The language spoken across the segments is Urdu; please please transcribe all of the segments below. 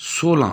16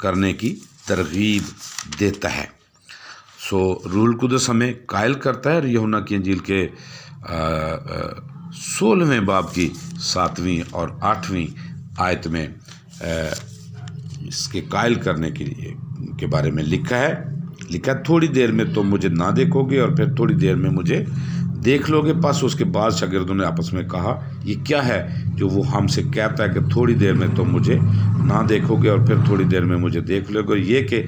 کرنے کی ترغیب دیتا ہے۔ سو روح القدس ہمیں قائل کرتا ہے، اور یوحنا کی انجیل کے 16ویں باب کی 7ویں اور 8ویں آیت میں اس کے قائل کرنے کے بارے میں لکھا ہے تھوڑی دیر میں تم مجھے نہ دیکھو گے اور پھر تھوڑی دیر میں مجھے دیکھ لو گے۔ پس اس کے بعد شاگردوں نے آپس میں کہا، یہ کیا ہے جو وہ ہم سے کہتا ہے کہ تھوڑی دیر میں تم مجھے نہ دیکھو گے اور پھر تھوڑی دیر میں مجھے دیکھ لو گے؟ یہ کہ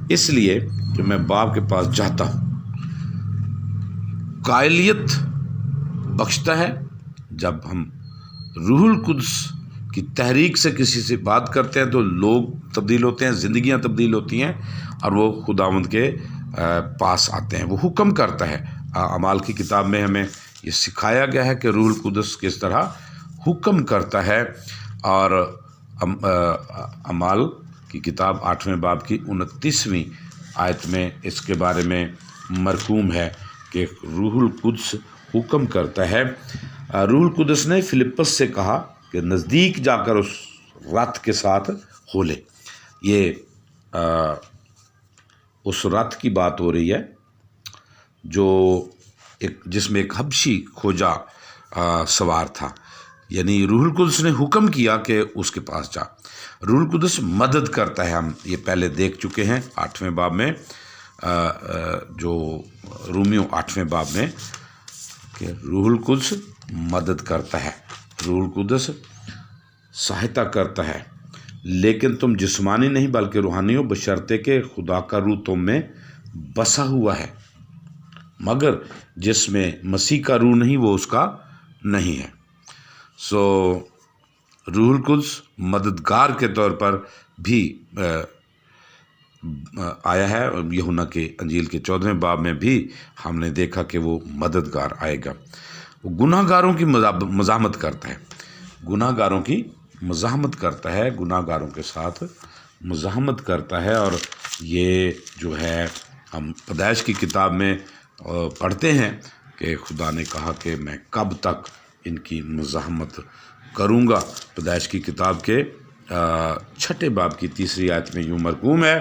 اس لیے کہ میں باپ کے پاس جاتا ہوں۔ قائلیت بخشتا ہے جب ہم روح القدس کی تحریک سے کسی سے بات کرتے ہیں تو لوگ تبدیل ہوتے ہیں، زندگیاں تبدیل ہوتی ہیں، اور وہ خداوند کے پاس آتے ہیں۔ وہ حکم کرتا ہے۔ اعمال کی کتاب میں ہمیں یہ سکھایا گیا ہے کہ روح القدس کس طرح حکم کرتا ہے، اور اعمال کی کتاب 8ویں باب کی 29ویں آیت میں اس کے بارے میں مرقوم ہے کہ روح القدس حکم کرتا ہے۔ روح القدس نے فلپس سے کہا کہ نزدیک جا کر اس رتھ کے ساتھ ہو لے۔ یہ اس رتھ کی بات ہو رہی ہے جو جس میں ایک حبشی کھوجا سوار تھا، یعنی روح القدس نے حکم کیا کہ اس کے پاس جا۔ روح القدس مدد کرتا ہے، ہم یہ پہلے دیکھ چکے ہیں 8ویں باب میں، جو رومیو 8ویں باب میں، کہ روح القدس مدد کرتا ہے، روح القدس سہایتا کرتا ہے، لیکن تم جسمانی نہیں بلکہ روحانی ہو، بشرطے کہ خدا کا روح تم میں بسا ہوا ہے، مگر جس میں مسیح کا روح نہیں وہ اس کا نہیں ہے۔ سو روح القدس مددگار کے طور پر بھی آیا ہے، اور یوحنا کے انجیل کے 14ویں باب میں بھی ہم نے دیکھا کہ وہ مددگار آئے گا۔ وہ گناہ گاروں کی مزاحمت کرتا ہے، گناہ گاروں کی مزاحمت کرتا ہے، گناہ گاروں کے ساتھ مزاحمت کرتا ہے۔ اور یہ جو ہے ہم پیدائش کی کتاب میں پڑھتے ہیں کہ خدا نے کہا کہ میں کب تک ان کی مزاحمت کروں گا۔ پیدائش کی کتاب کے 6 باب کی 3 آیت میں یوں مرقوم ہے،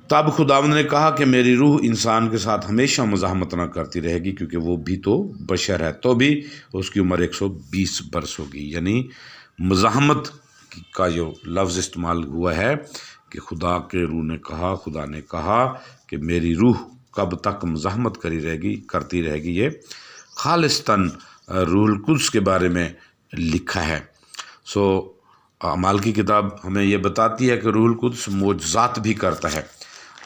تب خداوند نے کہا کہ میری روح انسان کے ساتھ ہمیشہ مزاحمت نہ کرتی رہے گی، کیونکہ وہ بھی تو بشر ہے، تو بھی اس کی عمر 120 برس ہوگی۔ یعنی مزاحمت کا جو لفظ استعمال ہوا ہے کہ خدا نے کہا کہ میری روح کب تک مزاحمت کرتی رہے گی، یہ خالصتاً روح القدس کے بارے میں لکھا ہے۔ سو اعمال کی کتاب ہمیں یہ بتاتی ہے کہ روح القدس معجزات بھی کرتا ہے،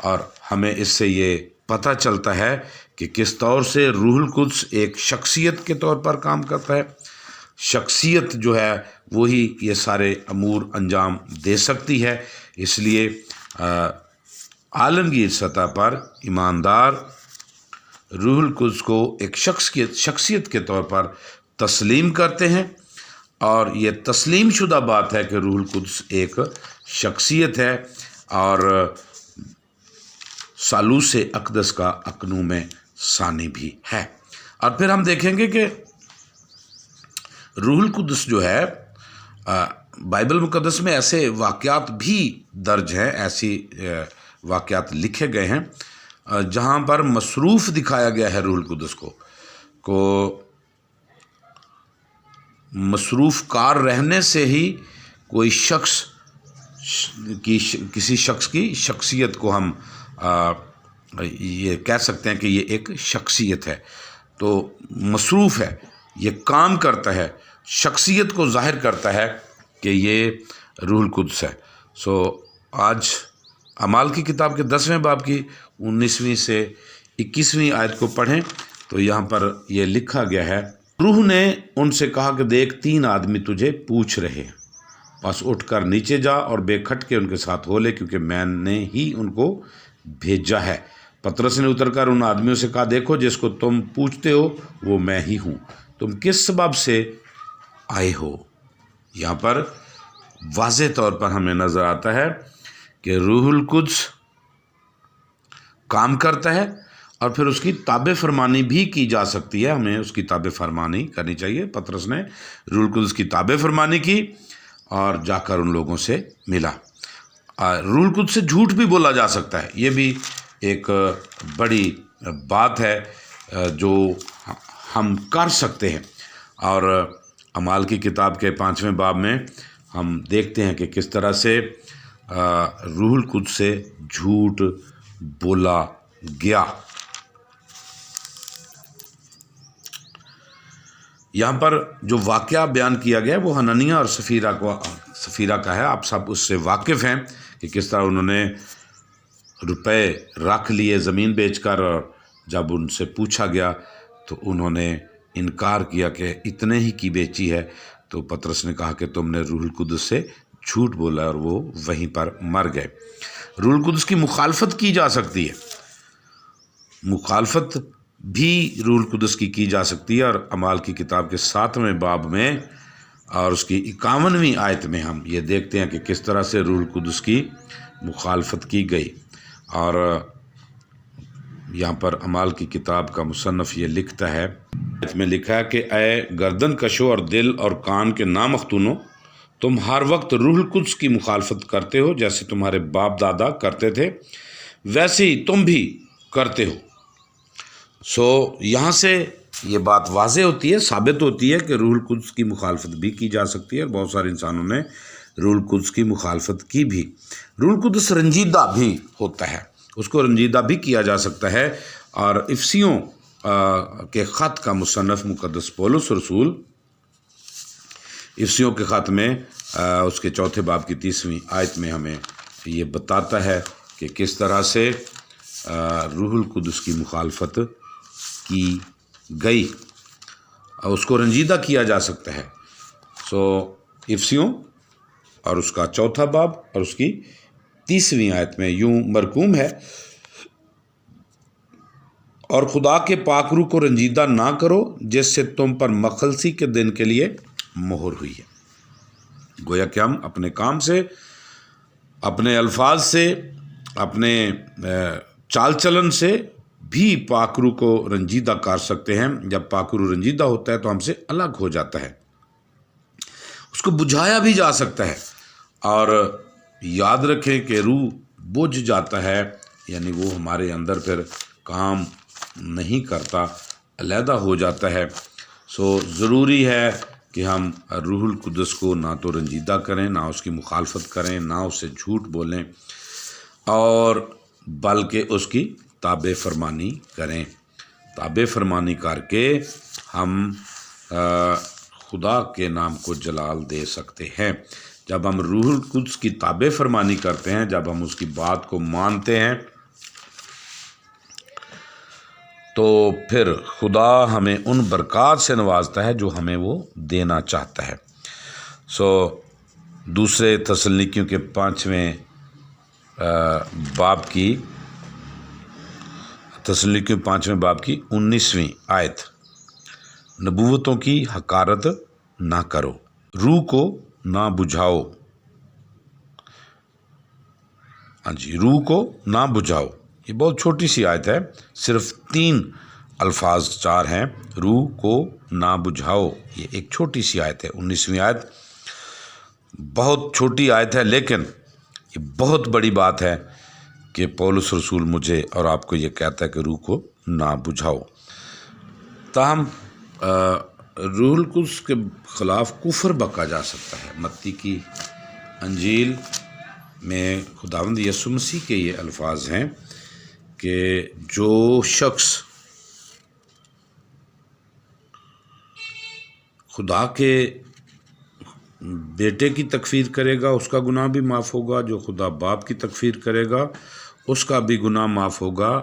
اور ہمیں اس سے یہ پتہ چلتا ہے کہ کس طور سے روح القدس ایک شخصیت کے طور پر کام کرتا ہے۔ شخصیت جو ہے وہی یہ سارے امور انجام دے سکتی ہے، اس لیے عالمگیر سطح پر ایماندار روح القدس کو ایک شخصیت کے طور پر تسلیم کرتے ہیں، اور یہ تسلیم شدہ بات ہے کہ روح القدس ایک شخصیت ہے اور ثالوث اقدس کا اقنوم ثانی بھی ہے۔ اور پھر ہم دیکھیں گے کہ روح القدس جو ہے بائبل مقدس میں ایسے واقعات بھی درج ہیں، ایسی واقعات لکھے گئے ہیں جہاں پر مصروف دکھایا گیا ہے روح القدس کو مصروف کار رہنے سے ہی کوئی کسی شخص کی شخصیت کو ہم یہ کہہ سکتے ہیں کہ یہ ایک شخصیت ہے، تو مصروف ہے، یہ کام کرتا ہے، شخصیت کو ظاہر کرتا ہے کہ یہ روح القدس ہے۔ سو آج اعمال کی کتاب کے 10ویں باب کی 19ویں سے 21ویں آیت کو پڑھیں تو یہاں پر یہ لکھا گیا ہے، روح نے ان سے کہا کہ دیکھ 3 آدمی تجھے پوچھ رہے ہیں، بس اٹھ کر نیچے جا اور بے کھٹ کے ان کے ساتھ ہو لے، کیونکہ میں نے ہی ان کو بھیجا ہے۔ پطرس نے اتر کر ان آدمیوں سے کہا، دیکھو جس کو تم پوچھتے ہو وہ میں ہی ہوں، تم کس سبب سے آئے ہو؟ یہاں پر واضح طور پر ہمیں نظر آتا ہے کہ روح القدس کام کرتا ہے، اور پھر اس کی تابع فرمانی بھی کی جا سکتی ہے، ہمیں اس کی تابع فرمانی کرنی چاہیے۔ پطرس نے روح القدس کی تابع فرمانی کی اور جا کر ان لوگوں سے ملا۔ روح القدس سے جھوٹ بھی بولا جا سکتا ہے، یہ بھی ایک بڑی بات ہے جو ہم کر سکتے ہیں۔ اور اعمال کی کتاب کے 5ویں باب میں ہم دیکھتے ہیں کہ کس طرح سے روح القدس سے جھوٹ بولا گیا۔ یہاں پر جو واقعہ بیان کیا گیا وہ حنانیہ اور سفیرہ کا ہے۔ آپ سب اس سے واقف ہیں کہ کس طرح انہوں نے روپے رکھ لیے زمین بیچ کر، اور جب ان سے پوچھا گیا تو انہوں نے انکار کیا کہ اتنے ہی کی بیچی ہے۔ تو پطرس نے کہا کہ تم نے روح القدس سے جھوٹ بولا، اور وہ وہیں پر مر گئے۔ روح القدس کی مخالفت کی جا سکتی ہے، مخالفت بھی روح القدس کی جا سکتی ہے، اور اعمال کی کتاب کے 7ویں باب میں اور اس کی 51ویں آیت میں ہم یہ دیکھتے ہیں کہ کس طرح سے روح القدس کی مخالفت کی گئی۔ اور یہاں پر اعمال کی کتاب کا مصنف یہ لکھتا ہے، آیت میں لکھا ہے کہ اے گردن کشو اور دل اور کان کے نامختونو، تم ہر وقت روح القدس کی مخالفت کرتے ہو، جیسے تمہارے باپ دادا کرتے تھے ویسے ہی تم بھی کرتے ہو۔ یہاں سے یہ بات واضح ہوتی ہے، ثابت ہوتی ہے کہ روح القدس کی مخالفت بھی کی جا سکتی ہے، اور بہت سارے انسانوں نے روح القدس کی مخالفت کی بھی۔ روح القدس رنجیدہ بھی ہوتا ہے، اس کو رنجیدہ بھی کیا جا سکتا ہے۔ اور افسیوں کے خط کا مصنف مقدس پولس رسول افسیوں کے خط میں اس کے 4 باب کی 30ویں آیت میں ہمیں یہ بتاتا ہے کہ کس طرح سے روح القدس کی مخالفت کی گئی، اور اس کو رنجیدہ کیا جا سکتا ہے۔ افسیوں اور اس کا 4 باب اور اس کی 30ویں آیت میں یوں مرقوم ہے، اور خدا کے پاک روح کو رنجیدہ نہ کرو جس سے تم پر مخلصی کے دن کے لیے مہر ہوئی ہے۔ گویا کہ ہم اپنے کام سے، اپنے الفاظ سے، اپنے چال چلن سے بھی پاک روح کو رنجیدہ کر سکتے ہیں۔ جب پاک روح رنجیدہ ہوتا ہے تو ہم سے الگ ہو جاتا ہے، اس کو بجھایا بھی جا سکتا ہے۔ اور یاد رکھیں کہ روح بجھ جاتا ہے، یعنی وہ ہمارے اندر پھر کام نہیں کرتا، علیحدہ ہو جاتا ہے۔ ضروری ہے کہ ہم روح القدس کو نہ تو رنجیدہ کریں، نہ اس کی مخالفت کریں، نہ اس سے جھوٹ بولیں، اور بلکہ اس کی تابع فرمانی کریں۔ تابع فرمانی کر کے ہم خدا کے نام کو جلال دے سکتے ہیں۔ جب ہم روح القدس کی تابع فرمانی کرتے ہیں، جب ہم اس کی بات کو مانتے ہیں، تو پھر خدا ہمیں ان برکات سے نوازتا ہے جو ہمیں وہ دینا چاہتا ہے۔ دوسرے تسلنیکیوں کے 5ویں باب کی 19ویں آیت، نبوتوں کی حقارت نہ کرو، روح کو نہ بجھاؤ۔ روح کو نہ بجھاؤ، یہ بہت چھوٹی سی آیت ہے، صرف 3 الفاظ 4 ہیں، روح کو نہ بجھاؤ۔ یہ ایک چھوٹی سی آیت ہے، 19ویں آیت بہت چھوٹی آیت ہے، لیکن یہ بہت بڑی بات ہے کہ پولس رسول مجھے اور آپ کو یہ کہتا ہے کہ روح کو نہ بجھاؤ۔ تاہم روح القدس کے خلاف کفر بکا جا سکتا ہے۔ متی کی انجیل میں خداوند یسوع مسیح کے یہ الفاظ ہیں کہ جو شخص خدا کے بیٹے کی تکفیر کرے گا اس کا گناہ بھی معاف ہوگا، جو خدا باپ کی تکفیر کرے گا اس کا بھی گناہ معاف ہوگا،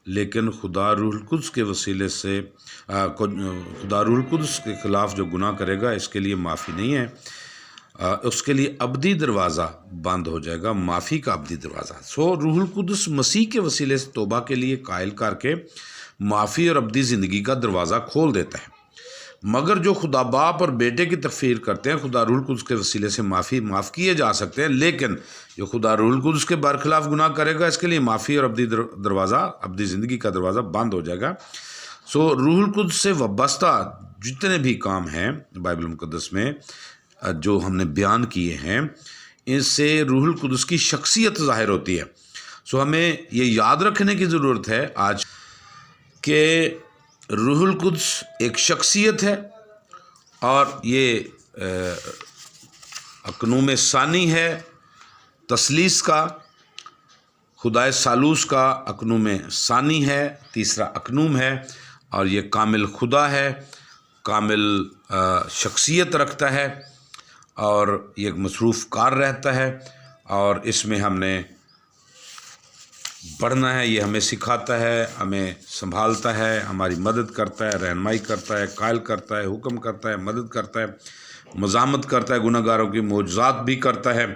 لیکن خدا روح القدس کے وسیلے سے خدا روح القدس کے خلاف جو گناہ کرے گا اس کے لیے معافی نہیں ہے، اس کے لیے ابدی دروازہ بند ہو جائے گا، معافی کا ابدی دروازہ۔ روح القدس مسیح کے وسیلے سے توبہ کے لیے قائل کر کے معافی اور ابدی زندگی کا دروازہ کھول دیتا ہے، مگر جو خدا باپ اور بیٹے کی تکفیر کرتے ہیں خدا روح القدس کے وسیلے سے معاف کیے جا سکتے ہیں، لیکن جو خدا روح القدس کے برخلاف گناہ کرے گا اس کے لیے معافی اور ابدی زندگی کا دروازہ بند ہو جائے گا۔ روح القدس سے وابستہ جتنے بھی کام ہیں بائبل مقدس میں جو ہم نے بیان کیے ہیں، اس سے روح القدس کی شخصیت ظاہر ہوتی ہے۔ سو ہمیں یہ یاد رکھنے کی ضرورت ہے آج کہ روح القدس ایک شخصیت ہے، اور یہ اقنوم ثانی ہے تثلیث کا، خدائے ثالوث کا اقنوم ثانی ہے، تیسرا اقنوم ہے، اور یہ کامل خدا ہے، کامل شخصیت رکھتا ہے، اور یہ ایک مصروف کار رہتا ہے، اور اس میں ہم نے پڑھنا ہے۔ یہ ہمیں سکھاتا ہے، ہمیں سنبھالتا ہے، ہماری مدد کرتا ہے، رہنمائی کرتا ہے، قائل کرتا ہے، حکم کرتا ہے، مدد کرتا ہے، مزاحمت کرتا ہے، گناہ گاروں کی معجزات بھی کرتا ہے،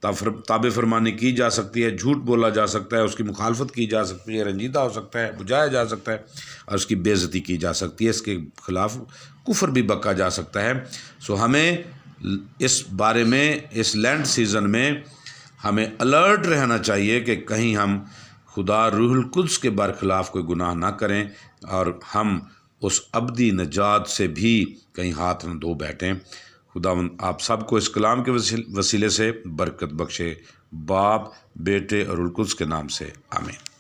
تابع فرمانی کی جا سکتی ہے، جھوٹ بولا جا سکتا ہے، اس کی مخالفت کی جا سکتی ہے، رنجیدہ ہو سکتا ہے، بجھایا جا سکتا ہے، اور اس کی بے عزتی کی جا سکتی ہے، اس کے خلاف کفر بھی بکا جا سکتا ہے۔ سو ہمیں اس بارے میں اس لینٹ سیزن میں ہمیں الرٹ رہنا چاہیے کہ کہیں ہم خدا روح القدس کے برخلاف کوئی گناہ نہ کریں، اور ہم اس ابدی نجات سے بھی کہیں ہاتھ نہ دھو بیٹھیں۔ خداوند آپ سب کو اس کلام کے وسیلے سے برکت بخشے، باپ، بیٹے اور روح القدس کے نام سے، آمین۔